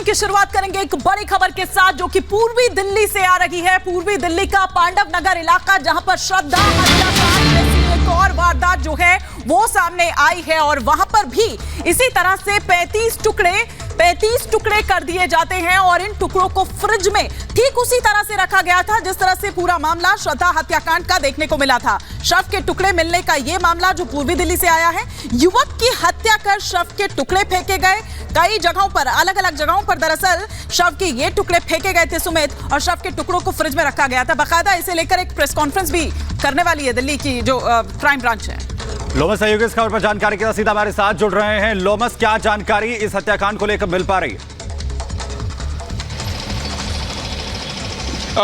की शुरुआत करेंगे एक बड़ी खबर के साथ जो कि पूर्वी दिल्ली से आ रही है। पूर्वी दिल्ली का पांडव नगर इलाका जहां पर श्रद्धा हत्याकांड जैसी एक और वारदात जो है वो सामने आई है और वहां पर भी इसी तरह से 35 टुकड़े कर दिए जाते हैं और इन टुकड़ों को फ्रिज में ठीक उसी तरह से रखा गया था जिस तरह से पूरा मामला श्रद्धा हत्याकांड का देखने को मिला था। शव के टुकड़े मिलने का यह मामला जो पूर्वी दिल्ली से आया है, युवक की हत्या कर शव के टुकड़े फेंके गए। कई जगहों पर, अलग अलग जगहों पर दरअसल शव के ये टुकड़े फेंके गए थे सुमित, और शव के टुकड़ों को फ्रिज में रखा गया था। बाकायदा इसे लेकर एक प्रेस कॉन्फ्रेंस भी करने वाली है दिल्ली की जो क्राइम ब्रांच है। लोमस सहयोगी इस खबर पर जानकारी के साथ सीधा हमारे साथ जुड़ रहे हैं। लोमस, क्या जानकारी इस हत्याकांड को लेकर मिल पा रही है?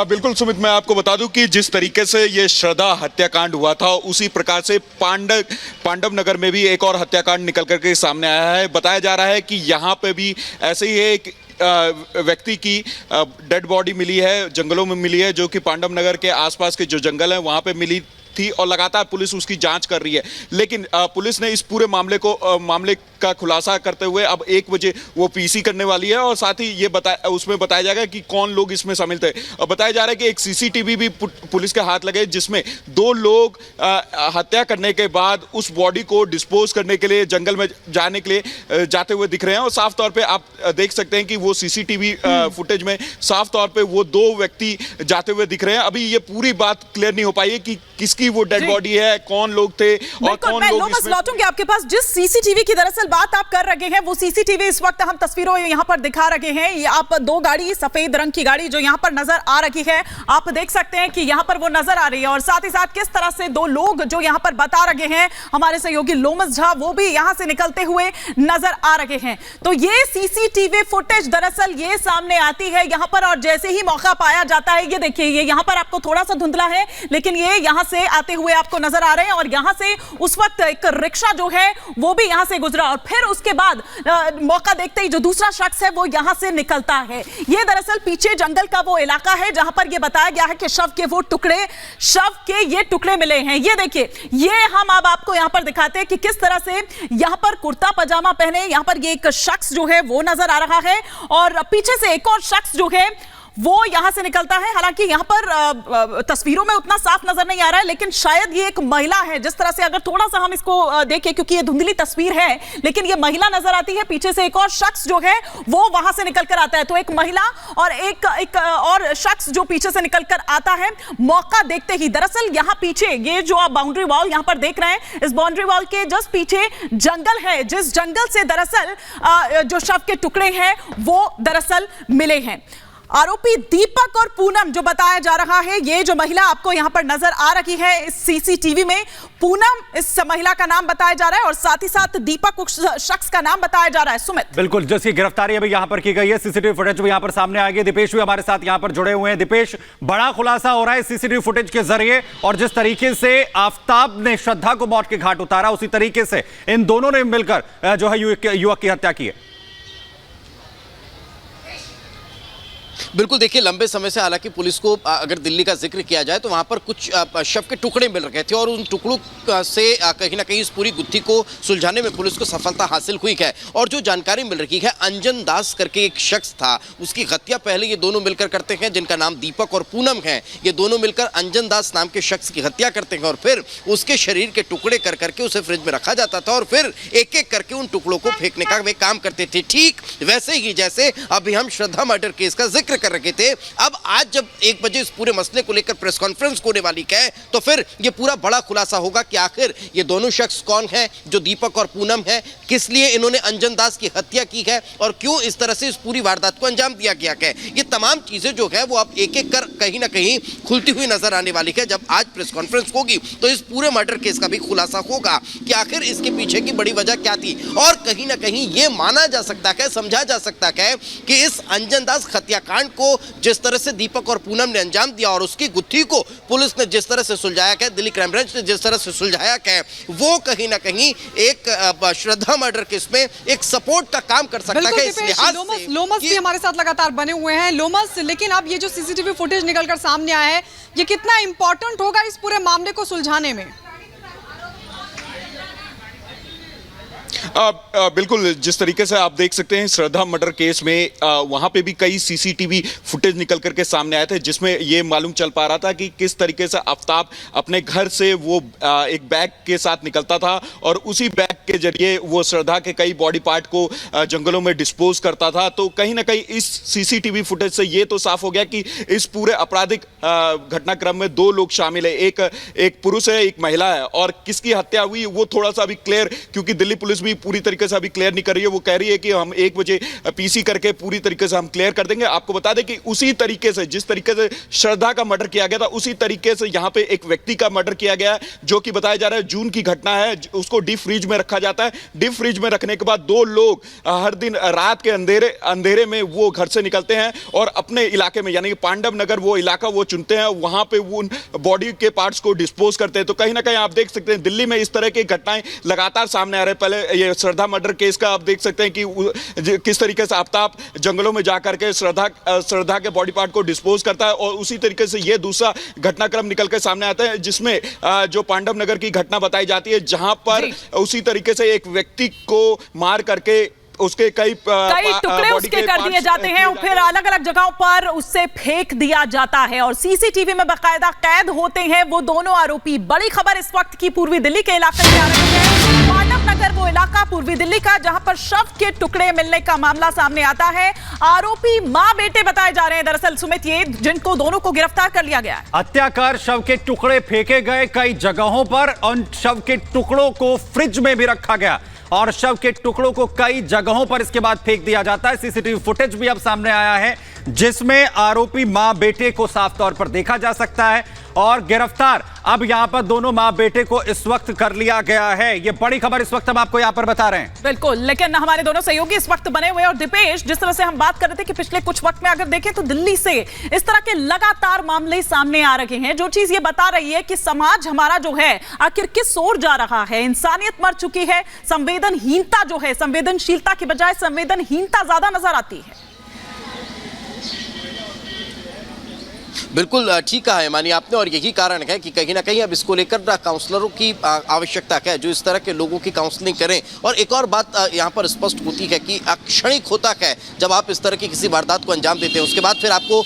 बिल्कुल सुमित, मैं आपको बता दूं कि जिस तरीके से ये श्रद्धा हत्याकांड हुआ था उसी प्रकार से पांडव नगर में भी एक और हत्याकांड निकल करके सामने आया है। बताया जा रहा है कि यहाँ पे भी ऐसे ही एक व्यक्ति की डेड बॉडी मिली है, जंगलों में मिली है, जो कि पांडव नगर के आसपास के जो जंगल हैं वहाँ पे मिली थी और लगातार पुलिस उसकी जांच कर रही है। लेकिन पुलिस ने इस पूरे मामले का खुलासा करते हुए अब 1 बजे वो पीसी करने वाली है और साथ ही ये उसमें बताया जाएगा कि कौन लोग इसमें शामिल थे। और बताया जा रहा है कि एक सीसीटीवी भी पुलिस के हाथ लगे जिसमें 2 लोग हत्या करने के बाद उस बॉडी को डिस्पोज करने के लिए जंगल में जाने के लिए जाते हुए दिख रहे हैं। और साफ तौर पे आप देख सकते हैं कि वो सीसीटीवी फुटेज में साफ तौर पे वो 2 व्यक्ति जाते हुए दिख रहे हैं। अभी ये पूरी बात क्लियर नहीं हो पाई है कि किसकी वो डेड बॉडी है, कौन लोग थे और कौन लोग इसमें। लौटूंगी आपके पास। जिस सीसीटीवी की दरअसल बात आप कर रहे हैं वो सीसीटीवी इस वक्त हम तस्वीरों यहां पर दिखा रहे हैं। ये आप 2 गाड़ी, सफेद रंग की गाड़ी जो यहां पर नजर आ रही है, आप देख सकते हैं कि यहां पर वो नजर आ रही है और साथ ही साथ किस तरह से 2 लोग जो यहां पर बता रहे हैं हमारे सहयोगी लोमस झा, वो भी यहां से निकलते हुए नजर आ रहे हैं। तो ये सीसीटीवी फुटेज दरअसल ये सामने आती है यहां पर और जैसे ही मौका पाया जाता है, ये देखिए ये यहां पर आपको थोड़ा सा धुंधला है लेकिन ये यहां से आते हुए आपको नजर आ रहे हैं और यहां से उस वक्त एक रिक्शा जो है वो भी यहां से गुजरा और फिर उसके बाद मौका देखते ही जो दूसरा शख्स है वो यहां से निकलता है। ये दरअसल पीछे जंगल का वो इलाका है जहां पर ये बताया गया है कि शव के ये टुकड़े मिले हैं। ये देखिए, ये हम अब आपको यहां पर दिखाते हैं कि किस तरह से यहां पर कुर्ता पजामा पहने यहां पर ये एक शख्स जो है वो नजर आ रहा है और पीछे से एक और शख्स जो है वो यहां से निकलता है। हालांकि यहां पर तस्वीरों में उतना साफ नजर नहीं आ रहा है लेकिन शायद ये एक महिला है। जिस तरह से अगर थोड़ा सा हम इसको देखें, क्योंकि ये धुंधली तस्वीर है लेकिन ये महिला नजर आती है, पीछे से एक और शख्स जो है वो वहां से निकल कर आता है। तो एक महिला और एक और शख्स जो पीछे से निकल कर आता है। मौका देखते ही दरअसल यहां पीछे ये जो आप बाउंड्री वॉल यहां पर देख रहे हैं, इस बाउंड्री वॉल के जस्ट पीछे जंगल है, जिस जंगल से दरअसल जो शव के टुकड़े हैं वो दरअसल मिले हैं। आरोपी दीपक और पूनम जो बताया जा रहा है, ये जो महिला आपको यहां पर नजर आ रही है इस सीसीटीवी में, पूनम इस महिला का नाम बताया जा रहा है और साथ ही साथ दीपक उस शख्स का नाम बताया जा रहा है। सुमित, बिल्कुल, जिसकी गिरफ्तारी अभी यहां पर की गई है, सीसीटीवी फुटेज भी यहां पर सामने आ गई। दीपेश भी हमारे साथ यहां पर जुड़े हुए हैं। दीपेश, बड़ा खुलासा हो रहा है सीसीटीवी फुटेज के जरिए और जिस तरीके से आफताब ने श्रद्धा को मौत के घाट उतारा उसी तरीके से इन दोनों ने मिलकर जो है युवक की हत्या की है। बिल्कुल, देखिए लंबे समय से हालांकि पुलिस को अगर दिल्ली का जिक्र किया जाए तो वहाँ पर कुछ शव के टुकड़े मिल रहे थे और उन टुकड़ों से कहीं ना कहीं इस पूरी गुत्थी को सुलझाने में पुलिस को सफलता हासिल हुई है। और जो जानकारी मिल रही है, अंजन दास करके एक शख्स था, उसकी हत्या पहले ये दोनों मिलकर करते हैं जिनका नाम दीपक और पूनम है। ये दोनों मिलकर अंजन दास नाम के शख्स की हत्या करते हैं और फिर उसके शरीर के टुकड़े कर करके उसे फ्रिज में रखा जाता था और फिर एक एक करके उन टुकड़ों को फेंकने का वे काम करते थे। ठीक वैसे ही जैसे अभी हम श्रद्धा मर्डर केस का जिक्र कर रहे थे, अब आज जब 1 बजे इस पूरे मसले को लेकर प्रेस कॉन्फ्रेंस होने वाली है तो फिर ये पूरा बड़ा खुलासा होगा कि आखिर ये दोनों शख्स कौन हैं, जो दीपक और पूनम है, किस लिए इन्होंने अंजन दास की हत्या की है और क्यों इस तरह से इस पूरी वारदात को अंजाम दिया गया है। ये तमाम चीजें जो है वो अब एक एक कर कहीं ना कहीं खुलती हुई नजर आने वाली है। जब आज प्रेस कॉन्फ्रेंस होगी तो इस पूरे मर्डर केस का भी खुलासा होगा कि आखिर इसके पीछे की बड़ी वजह क्या थी और कहीं ना कहीं ये माना जा सकता है, समझा जा सकता है कि इस अंजन दास हत्याकांड को जिस तरह से दीपक और पूनम ने अंजाम दिया और उसकी गुत्थी को पुलिस ने जिस तरह से सुलझाया है, दिल्ली क्राइम ब्रांच ने जिस तरह से सुलझाया है, वो कहीं ना कहीं एक श्रद्धा मर्डर केस में एक सपोर्ट का काम कर सकता है। इस लिहाज से लोमस भी हमारे साथ लगातार बने हुए हैं। लोमस, लेकिन अब ये जो सीसीटीवी फुटेज निकलकर सामने आया है, ये कितना इंपॉर्टेंट होगा इस पूरे मामले को सुलझाने में? बिल्कुल, जिस तरीके से आप देख सकते हैं श्रद्धा मर्डर केस में वहां पे भी कई सीसीटीवी फुटेज निकल करके सामने आए थे, जिसमें ये मालूम चल पा रहा था कि किस तरीके से आफ्ताब अपने घर से वो एक बैग के साथ निकलता था और उसी बैग के जरिए वो श्रद्धा के कई बॉडी पार्ट को जंगलों में डिस्पोज करता था। तो कहीं ना कहीं इस सीसीटीवी फुटेज से ये तो साफ हो गया कि इस पूरे आपराधिक घटनाक्रम में दो लोग शामिल है, एक पुरुष है, एक महिला है, और किसकी हत्या हुई वो थोड़ा सा अभी क्लियर, क्योंकि दिल्ली पुलिस भी पूरी तरीके से अभी क्लियर नहीं कर रही है। वो कह रही है कि हम 1 बजे पीसी करके पूरी तरीके से हम क्लियर कर देंगे। आपको बता दें कि उसी तरीके से जिस तरीके से श्रद्धा का मर्डर किया गया था, उसी तरीके से यहां पे एक व्यक्ति का मर्डर किया गया है, जो कि बताया जा रहा है जून की घटना है। उसको डीप फ्रीज में रखा जाता है। डीप फ्रीज में रखने के बाद 2 लोग हर दिन रात के अंधेरे में वो घर से निकलते हैं और अपने इलाके में, यानी कि पांडव नगर वो इलाका वो चुनते हैं, वहां पे वो बॉडी के पार्ट्स को डिस्पोज करते हैं। तो कहीं ना कहीं आप देख सकते हैं दिल्ली में इस तरह की घटनाएं लगातार सामने आ रहे हैं। पहले ये श्रद्धा मर्डर केस का आप देख सकते हैं कि किस तरीके से आफ्ताब जंगलों में जाकर के श्रद्धा के बॉडी पार्ट को डिस्पोज करता है, और उसी तरीके से ये दूसरा घटनाक्रम निकल के सामने आता है, जिसमें जो पांडव नगर की घटना बताई जाती है, जहां पर उसी तरीके से एक व्यक्ति को मार करके उसके कई टुकड़े उसके कर दिए जाते हैं और फिर अलग अलग जगहों पर उससे फेंक दिया जाता है और सीसीटीवी में बाकायदा कैद होते हैं वो दोनों आरोपी। बड़ी खबर इस वक्त की पूर्वी दिल्ली के इलाके से आ रही है। पांडव नगर वो इलाका पूर्वी दिल्ली का जहां पर शव के टुकड़े मिलने का मामला सामने आता है। आरोपी मां बेटे बताए जा रहे हैं दरअसल सुमित, ये जिनको दोनों को गिरफ्तार कर लिया गया है। हत्याकार शव के टुकड़े फेंके गए कई जगहों पर, उन शव के टुकड़ों को फ्रिज में भी रखा गया और शव के टुकड़ों को कई जगहों पर इसके बाद फेंक दिया जाता है। सीसीटीवी फुटेज भी अब सामने आया है जिसमें आरोपी मां बेटे को साफ तौर पर देखा जा सकता है और गिरफ्तार अब यहां पर दोनों मां बेटे को इस वक्त कर लिया गया है। ये बड़ी खबर इस वक्त हम आपको यहां पर बता रहे हैं। बिल्कुल, लेकिन हमारे दोनों सहयोगी इस वक्त बने हुए और दीपेश, जिस तरह से हम बात कर रहे थे कि पिछले कुछ वक्त में अगर देखें तो दिल्ली से इस तरह के लगातार मामले सामने आ रहे हैं, जो चीज ये बता रही है कि समाज हमारा जो है आखिर किस ओर जा रहा है। इंसानियत मर चुकी है, संवेदनहीनता जो है, संवेदनशीलता की बजाय संवेदनहीनता ज्यादा नजर आती है। बिल्कुल ठीक कहा है मानिए आपने, और यही कारण है कि कहीं ना कहीं अब इसको लेकर काउंसलरों की आवश्यकता है जो इस तरह के लोगों की काउंसलिंग करें। और एक और बात यहाँ पर स्पष्ट होती है कि क्षणिक होता है जब आप इस तरह की किसी वारदात को अंजाम देते हैं, उसके बाद फिर आपको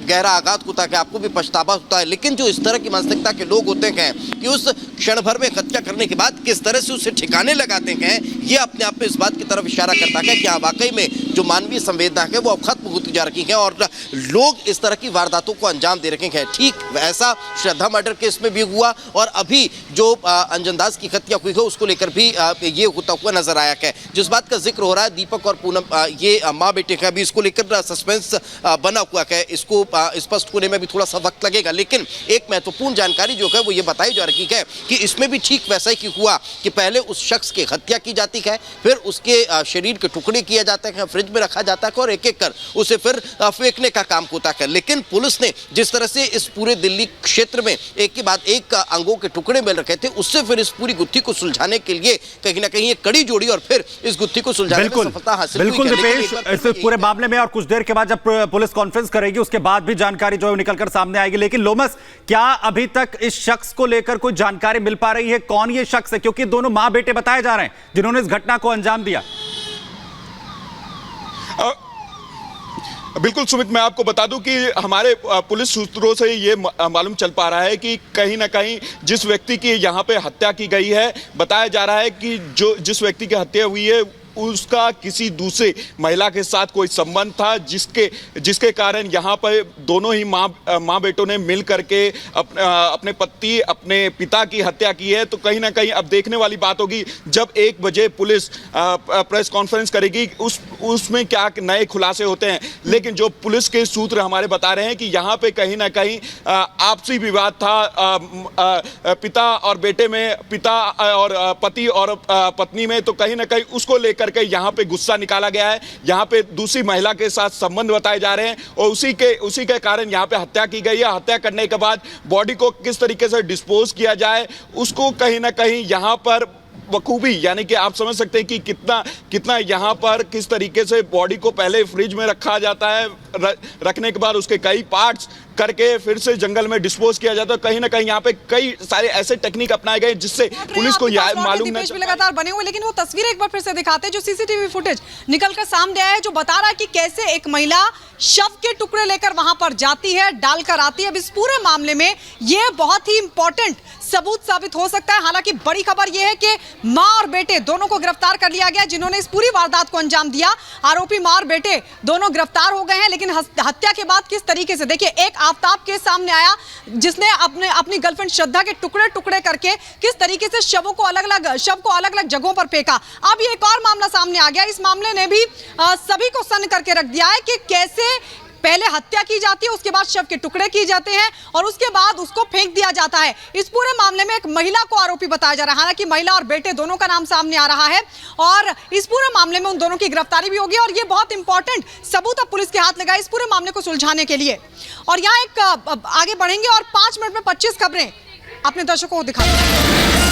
गहरा आघात होता है, आपको भी पछतावा होता है। लेकिन जो इस तरह की मानसिकता के लोग होते हैं कि उस क्षण भर में हत्या करने के बाद किस तरह से उसे ठिकाने लगाते हैं, ये अपने आप में इस बात की तरफ इशारा करता है कि हाँ वाकई में जो मानवीय संवेदना है वो अब खत्म होती जा रही है और लोग इस तरह की वारदातों को अंजाम दे रखे हैं। ठीक वैसा श्रद्धा मर्डर केस में भी हुआ और अभी जो अंजन दास की हत्या हुई है उसको लेकर भी ये होता हुआ नजर आया है। जिस बात का जिक्र हो रहा है दीपक और पूनम, ये माँ बेटे का भी इसको लेकर सस्पेंस बना हुआ है, इसको स्पष्ट होने में भी थोड़ा सा वक्त लगेगा। लेकिन एक महत्वपूर्ण जानकारी जो है वो ये बताई जा रही है कि इसमें भी ठीक वैसा ही हुआ कि पहले उस शख्स की हत्या की जाती है, फिर उसके शरीर के टुकड़े किए जाते हैं, फ्रिज में रखा जाता है और एक एक कर उसे फिर फेंकने का काम होता है। लेकिन पुलिस ने जिस तरह से इस पूरे दिल्ली क्षेत्र में एक के बाद एक अंगों के टुकड़े मिल रखे थे, उससे फिर इस पूरी गुत्थी को सुलझाने के लिए कहीं ना कहीं एक कड़ी जोड़ी और फिर इस गुत्थी को सुलझाने में सफलता हासिल हुई। बिल्कुल दीपेश, इस पूरे मामले में और कुछ देर के बाद जब पुलिस कॉन्फ्रेंस करेगी उसके बाद भी जानकारी जो है निकलकर सामने आएगी। लेकिन लोमस, क्या अभी तक इस शख्स को लेकर कोई जानकारी मिल पा रही है? कौन ये शख्स है, क्योंकि दोनों मां बेटे बताए जा रहे हैं जिन्होंने इस घटना को अंजाम दिया? बिल्कुल सुमित, मैं आपको बता दूं कि हमारे पुलिस सूत्रों से ये मालूम चल पा रहा है कि कहीं ना कहीं जिस व्यक्ति की यहाँ पे हत्या की गई है, बताया जा रहा है कि जिस व्यक्ति की हत्या हुई है उसका किसी दूसरे महिला के साथ कोई संबंध था, जिसके कारण यहाँ पर दोनों ही माँ बेटों ने मिल करके अपने पति अपने पिता की हत्या की है। तो कहीं ना कहीं अब देखने वाली बात होगी जब 1 बजे पुलिस प्रेस कॉन्फ्रेंस करेगी, उसमें क्या नए खुलासे होते हैं। लेकिन जो पुलिस के सूत्र हमारे बता रहे हैं कि यहाँ पे कहीं ना कहीं आपसी विवाद था पिता और बेटे में, पिता और पति और पत्नी में। तो कहीं ना कहीं उसको लेकर के यहाँ पे गुस्सा निकाला गया है, यहाँ पे दूसरी महिला के साथ संबंध बताए जा रहे हैं और उसी के कारण यहाँ पे हत्या की गई है। हत्या करने के बाद बॉडी को किस तरीके से डिस्पोज किया जाए उसको कहीं ना कहीं यहाँ पर बखूबी, यानी कि आप समझ सकते हैं कि कितना यहाँ पर किस तरीके से बॉडी को पहले फ्रिज में रखा जाता है, रखने के बाद उसके कई पार्ट्स करके फिर से जंगल में डिस्पोज किया जाता है। कहीं ना कहीं यहाँ पे कई सारे ऐसे टेक्निक अपनाए गए जिससे पुलिस को मालूम नहीं। भी लगातार बने हुए, लेकिन वो तस्वीर एक बार फिर से दिखाते हैं जो सीसीटीवी फुटेज निकलकर सामने आया है, जो बता रहा है कि कैसे एक महिला शव के टुकड़े लेकर वहां पर जाती है, डालकर आती है। अब इस पूरे मामले में ये बहुत ही इंपॉर्टेंट सबूत साबित हो सकता है। हालांकि बड़ी खबर यह है कि मां और बेटे दोनों को गिरफ्तार कर लिया गया जिन्होंने इस पूरी वारदात को अंजाम दिया। आरोपी मां और बेटे दोनों गिरफ्तार हो गए हैं, लेकिन हत्या के बाद किस तरीके से, देखिए, एक आफताब के सामने आया जिसने अपनी गर्लफ्रेंड श्रद्धा के टुकड़े टुकड़े करके किस तरीके से शव को अलग अलग जगहों पर फेंका। अब ये एक और मामला सामने आ गया। इस मामले ने भी सभी को सन्न करके रख दिया है कि कैसे पहले हत्या की जाती है, उसके बाद शव के टुकड़े किए जाते हैं और उसके बाद उसको फेंक दिया जाता है। इस पूरे मामले में एक महिला को आरोपी बताया जा रहा है। हालांकि महिला और बेटे दोनों का नाम सामने आ रहा है और इस पूरे मामले में उन दोनों की गिरफ्तारी भी होगी और ये बहुत इंपॉर्टेंट सबूत अब पुलिस के हाथ लगा इस पूरे मामले को सुलझाने के लिए। और यहाँ एक आगे बढ़ेंगे और 5 मिनट में 25 खबरें अपने दर्शकों को दिखाएंगे।